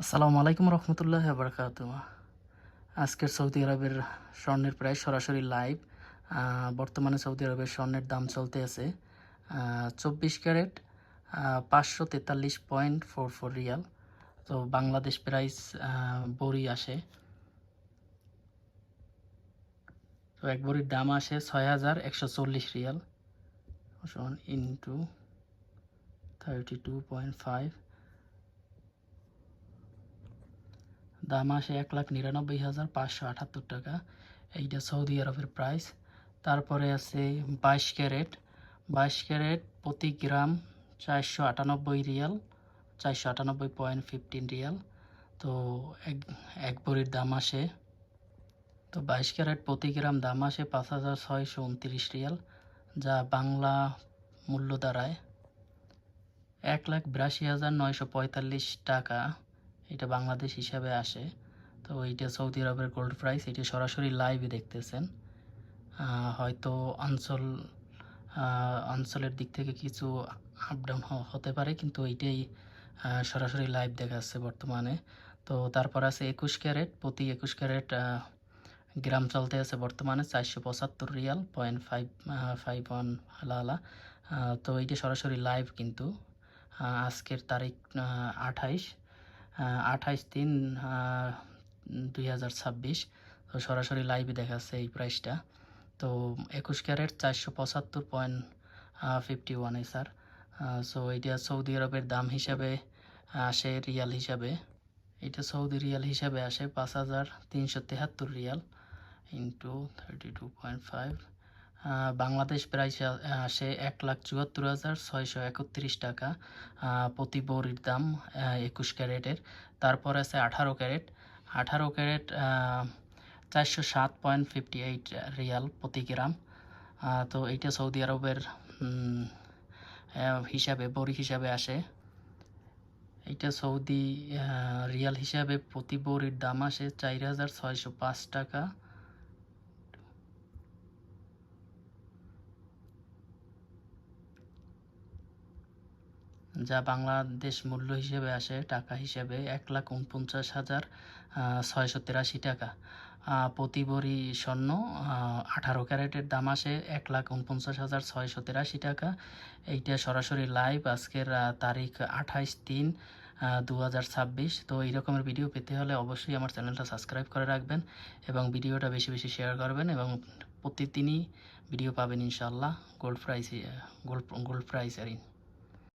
আসসালামু আলাইকুম রহমতুল্লাহি ওয়া বারাকাতুহু। আজকের সৌদি আরবের স্বর্ণের প্রাইস সরাসরি লাইভ। বর্তমানে সৌদি আরবের স্বর্ণের দাম চলতে আছে 24 ক্যারেট 543.44 রিয়াল। তো বাংলাদেশ প্রাইস বড়ি আসে, তো এক বড়ির দাম আসে 6140 রিয়াল সমান ইন্টু 32.5, দাম আসে 1,99,578 টাকা। এইটা সৌদি আরবের প্রাইস। তারপরে আছে 22 ক্যারেট প্রতি গ্রাম 498 রিয়াল, 498.15 রিয়াল। তো এক এক ভরির দাম আসে, তো 22 ক্যারেট প্রতি গ্রাম দাম আসে 5,629 রিয়াল, যা বাংলা মূল্য দাঁড়ায় 1,82,945 টাকা। এটা বাংলাদেশ হিসাবে আসে। তো এইটা সৌদি আরবের গোল্ড প্রাইস, এটি সরাসরি লাইভে দেখতেছেন। হয়তো অঞ্চলের দিক থেকে কিছু আপ ডাউন হতে পারে, কিন্তু এইটাই সরাসরি লাইভ দেখাচ্ছে বর্তমানে। তো তারপর আছে 21 ক্যারেট প্রতি 21 ক্যারেট গ্রাম চলতে আছে বর্তমানে 475 রিয়াল 0.551 হালাহালা। তো এইটা সরাসরি লাইভ, কিন্তু আজকের তারিখ 28/3/2026। তো সরাসরি লাইভে দেখাচ্ছে এই প্রাইসটা। তো 21 ক্যারেট 475.51 স্যার। সো এটা সৌদি আরবের দাম হিসাবে আসে রিয়াল হিসাবে, এটা সৌদি রিয়াল হিসাবে আসে 5,373 রিয়াল ইন্টু 32.5। বাংলাদেশ প্রাইস আসে 1,74,631 টাকা প্রতি বড়ির দাম 21 ক্যারেটের। তারপর আছে 18 ক্যারেট, 18 ক্যারেট 407.58 রিয়াল প্রতি গ্রাম। তো এইটা সৌদি আরবের হিসাবে বড়ি হিসাবে আসে। এইটা সৌদি রিয়াল হিসাবে প্রতি বড়ির দাম আসে 4,605 টাকা। যা বাংলাদেশ মূল্য হিসেবে আসে টাকা হিসেবে 1,49,683 টাকা। প্রতি ভরি স্বর্ণ 18 ক্যারেটের দাম আসে 1,49,683 টাকা। এইটা সরাসরি লাইভ, আজকের তারিখ 28/3/2026। তো এই রকমের ভিডিও পেতে হলে অবশ্যই আমার চ্যানেলটা সাবস্ক্রাইব করে রাখবেন এবং ভিডিওটা বেশি বেশি শেয়ার করবেন, এবং প্রতিদিনই ভিডিও পাবেন ইনশাআল্লাহ গোল্ড প্রাইস আর